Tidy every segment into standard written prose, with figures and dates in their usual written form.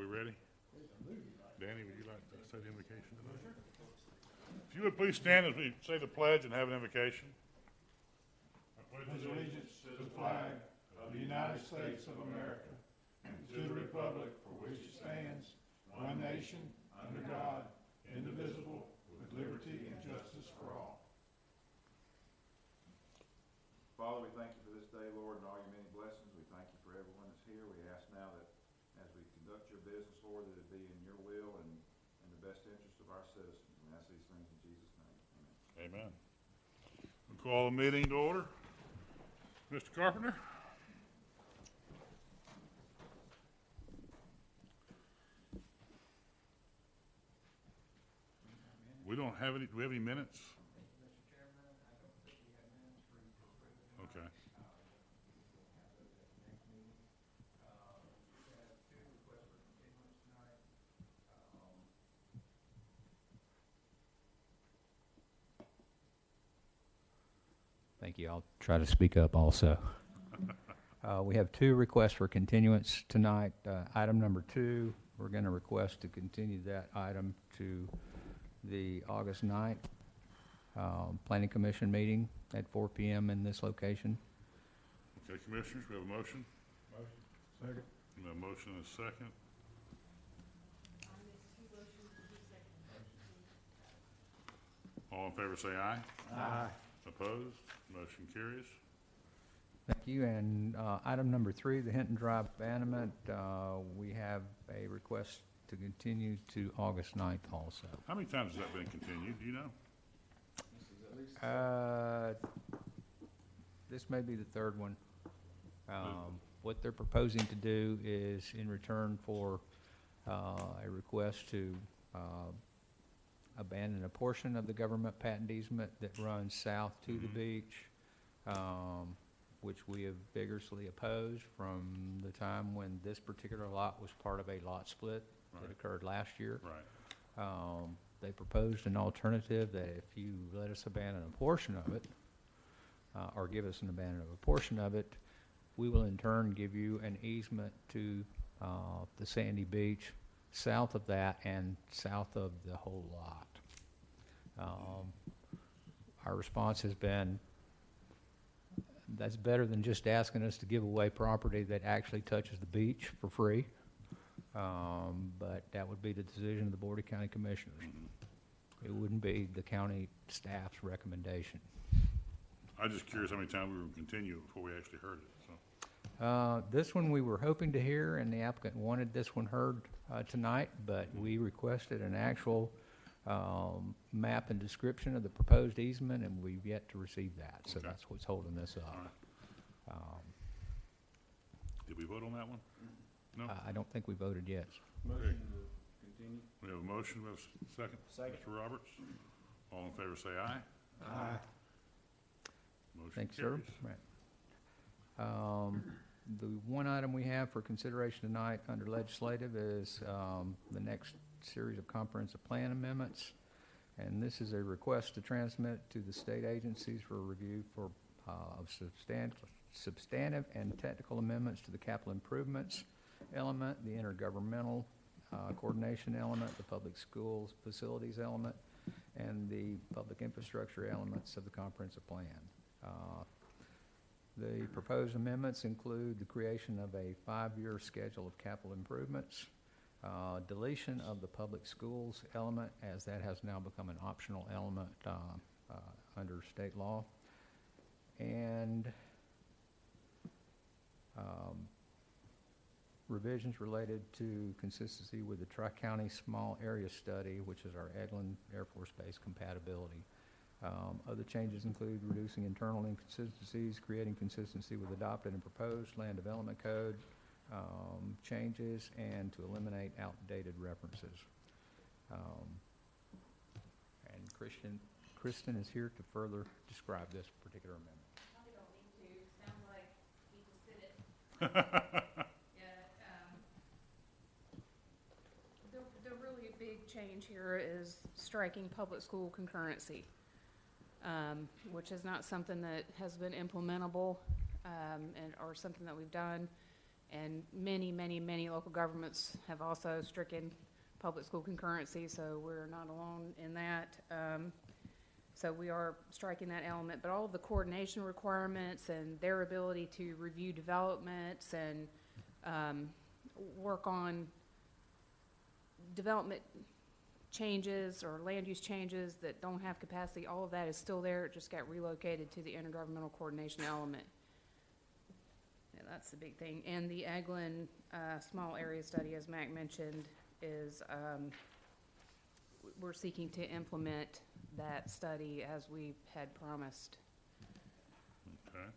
we ready? Danny, would you like to say the invocation tonight? If you would please stand as we say the pledge and have an invocation. I pledge allegiance to the flag of the United States of America and to the republic for which it stands, one nation, under God, indivisible, with liberty and justice for all. Father, we thank you for this day, Lord, and all your many blessings. We thank you for everyone that's here. We ask now that as we conduct your business, Lord, that it be in your will and in the best interest of our citizens. We ask these things in Jesus' name. Amen. Amen. We'll call the meeting to order. Mr. Carpenter? We don't have any, do we have any minutes? Mr. Chairman, I don't think we have minutes for you to approve. Okay. We'll have those at the next meeting. We have two requests for continuance tonight. Thank you. I'll try to speak up also. We have two requests for continuance tonight. Item number 2, we're going to request to continue that item to the August 9th Planning Commission meeting at 4 p.m. in this location. Okay, Commissioners, we have a motion. Second. We have a motion and a second. All in favor say aye. Aye. Opposed? Motion carries. Thank you. And item number 3, the Hinton Drive abandonment, we have a request to continue to August 9th also. How many times has that been continued? Do you know? This may be the third one. What they're proposing to do is, in return for a request to abandon a portion of the government patent easement that runs south to the beach, which we have vigorously opposed from the time when this particular lot was part of a lot split that occurred last year. Right. They proposed an alternative that if you let us abandon a portion of it, or give us an abandonment of a portion of it, we will in turn give you an easement to the sandy beach south of that and south of the whole lot. Our response has been, that's better than just asking us to give away property that actually touches the beach for free. But that would be the decision of the Board of County Commissioners. It wouldn't be the county staff's recommendation. I'm just curious how many times we would continue before we actually heard it. So. This one we were hoping to hear, and the applicant wanted this one heard tonight, but we requested an actual map and description of the proposed easement, and we've yet to receive that. So Okay. that's what's holding this up. All right. Did we vote on that one? No? I don't think we voted yes. Motion to continue. We have a motion. We have a second. Second. Mr. Roberts. All in favor say aye. Aye. Motion Thanks, sir. carries. Right. The one item we have for consideration tonight under legislative is the next series of comprehensive plan amendments. And this is a request to transmit to the state agencies for review for of substantive and technical amendments to the capital improvements element, the intergovernmental coordination element, the public schools facilities element, and the public infrastructure elements of the comprehensive plan. The proposed amendments include the creation of a 5-year schedule of capital improvements, deletion of the public schools element, as that has now become an optional element under state law, and revisions related to consistency with the Tri-County Small Area Study, which is our Eglin Air Force Base compatibility. Other changes include reducing internal inconsistencies, creating consistency with adopted and proposed land development code changes, and to eliminate outdated references. And Kristen is here to further describe this particular amendment. Probably don't need to. Sounds like he just did it. The really big change here is striking public school concurrency, which is not something that has been implementable or something that we've done. And many, many, many local governments have also stricken public school concurrency, so we're not alone in that. So we are striking that element, but all of the coordination requirements and their ability to review developments and work on development changes or land use changes that don't have capacity, all of that is still there. It just got relocated to the intergovernmental coordination element. Yeah, that's the big thing. And the Eglin small area study, as Mac mentioned, is we're seeking to implement that study as we had promised. Okay.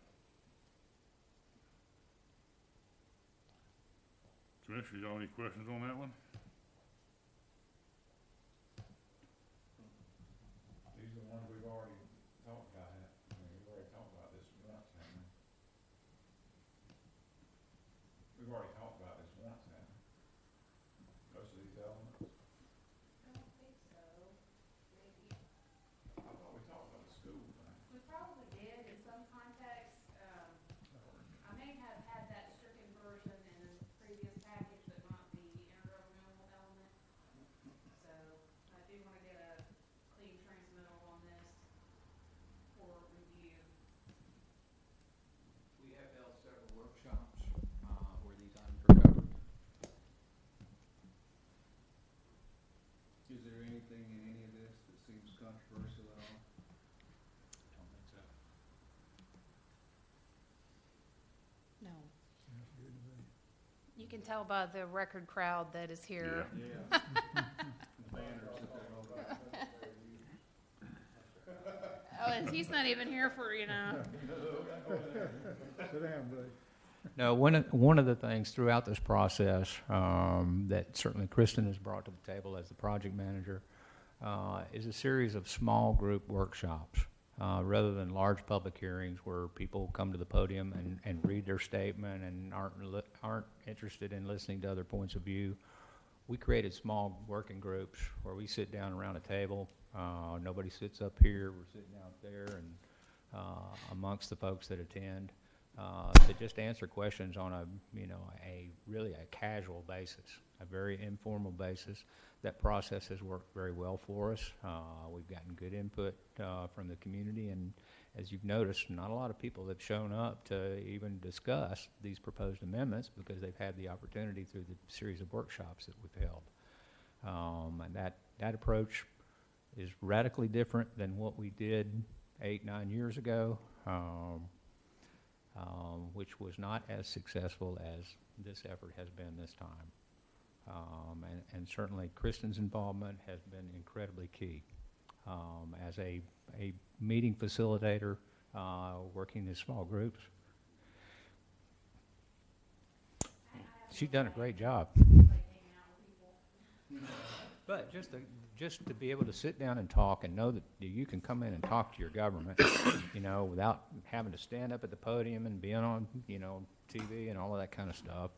Commissioner, you got any questions on that one? These are the ones we've already talked about. I mean, we've already talked about this once, haven't we? We've already talked about this once, haven't we? Most of these elements. I don't think so. Maybe. I thought we talked about the school thing. We probably did in some context. I may have had that stricken version in a previous package, but not the intergovernmental element. So I do want to get a clean transmittal on this for review. We have held several workshops where these items are covered. Is there anything in any of this that seems controversial at all? Don't think so. No. You can tell by the record crowd that is here. Yeah. The banners that they're holding up. Oh, and he's not even here for, Sit down, buddy. No, one of the things throughout this process that certainly Kristen has brought to the table as the project manager is a series of small group workshops rather than large public hearings where people come to the podium and read their statement and aren't interested in listening to other points of view. We created small working groups where we sit down around a table. Nobody sits up here. We're sitting out there and amongst the folks that attend. To just answer questions on a really a casual basis, a very informal basis. That process has worked very well for us. We've gotten good input from the community, and as you've noticed, not a lot of people have shown up to even discuss these proposed amendments because they've had the opportunity through the series of workshops that we've held. And that approach is radically different than what we did 8-9 years ago. Which was not as successful as this effort has been this time. And certainly Kristen's involvement has been incredibly key. As a meeting facilitator, working in small groups. She's done a great job. But just to be able to sit down and talk and know that you can come in and talk to your government, without having to stand up at the podium and being on, TV and all of that kind of stuff,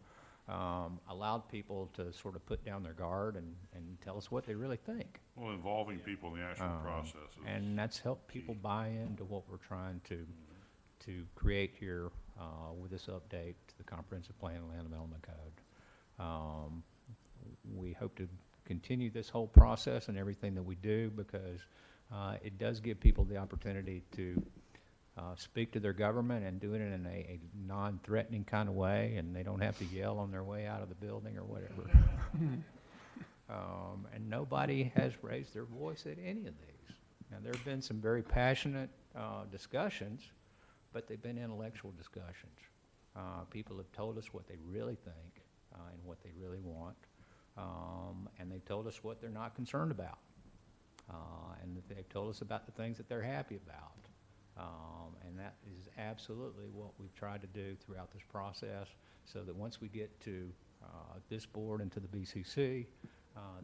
allowed people to sort of put down their guard and tell us what they really think. Well, involving people in the actual process. And that's helped people buy into what we're trying to create here with this update to the Comprehensive Plan and Land Development Code. We hope to continue this whole process and everything that we do because it does give people the opportunity to speak to their government and do it in a non-threatening kind of way, and they don't have to yell on their way out of the building or whatever. And nobody has raised their voice at any of these. Now, there have been some very passionate discussions, but they've been intellectual discussions. People have told us what they really think and what they really want. And they've told us what they're not concerned about. And that they've told us about the things that they're happy about. And that is absolutely what we've tried to do throughout this process, so that once we get to this board and to the BCC,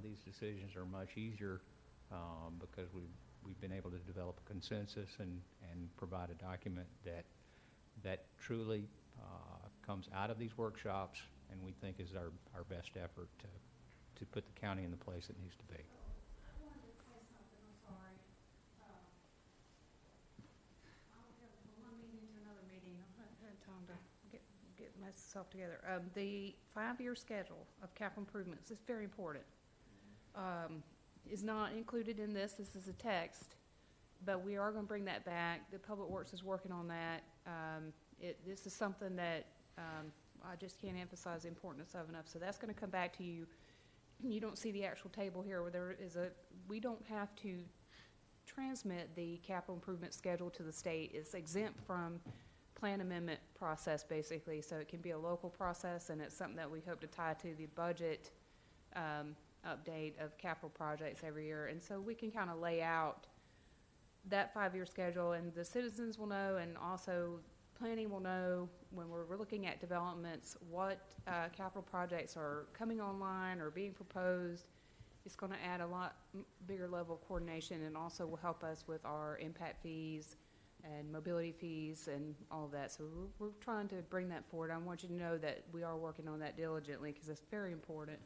these decisions are much easier because we've been able to develop a consensus and provide a document that truly comes out of these workshops and we think is our best effort to put the county in the place it needs to be. I wanted to say something, I'm sorry. I'll go from one meeting to another meeting. I've not had time to get get myself together. The 5-year schedule of capital improvements is very important. Is not included in this. This is a text, but we are going to bring that back. The Public Works is working on that. This is something that I just can't emphasize the importance of enough. So that's going to come back to you. You don't see the actual table here where there is we don't have to transmit the capital improvement schedule to the state. It's exempt from plan amendment process, basically, so it can be a local process, and it's something that we hope to tie to the budget update of capital projects every year. And so we can kind of lay out that 5-year schedule, and the citizens will know, and also planning will know when we're looking at developments what capital projects are coming online or being proposed. It's going to add a lot bigger level of coordination, and also will help us with our impact fees and mobility fees and all of that. So we're trying to bring that forward. I want you to know that we are working on that diligently because it's very important.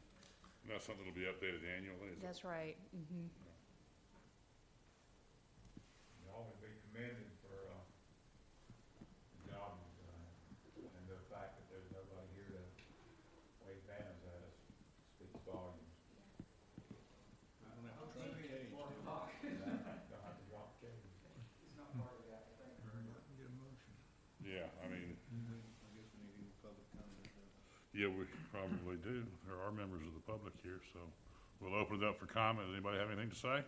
And that's something that'll be updated annually, is it? That's right. Mm-hmm. Y'all would be commended for the job you've done, and the fact that there's nobody here to wave banners at us speaks volumes. Don't have to drop cage. Yeah, I mean, I guess we need any public comment. yeah, we probably do. There are members of the public here, so we'll open it up for comment. Does anybody have anything to say?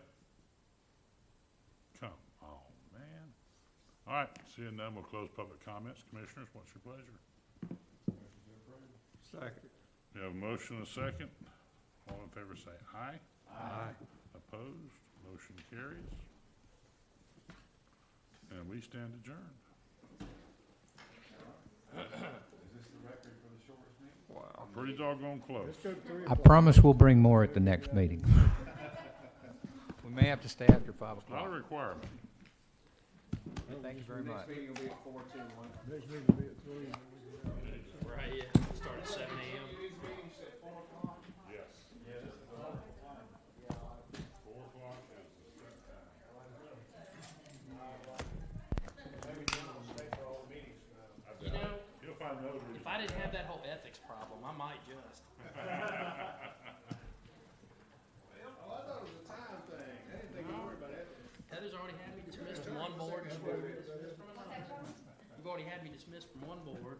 Come on, man. All right, seeing none, we'll close public comments. Commissioners, what's your pleasure? Second. We have a motion and a second. All in favor say aye. Aye. Opposed? Motion carries. And we stand adjourned. Is this the record for the shortest meeting? Wow. Pretty doggone close. Let's go to 3 I o'clock. promise we'll bring more at the next meeting. We may have to stay after 5 Not a o'clock. requirement. Thank you very much. Next meeting will be at 4 2 1. Next meeting will be at 3. Right, yeah, start at 7 a.m. Yes. Yeah, this is the whole time. 4 o'clock is the start time. Maybe do it on the for all the meetings. You know, You'll find another reason. if I didn't have that whole ethics problem, I might just. Well, I thought it was a time thing. I didn't think you worried about that. Heather's already had me dismissed from one board. You've already had me dismissed from one board.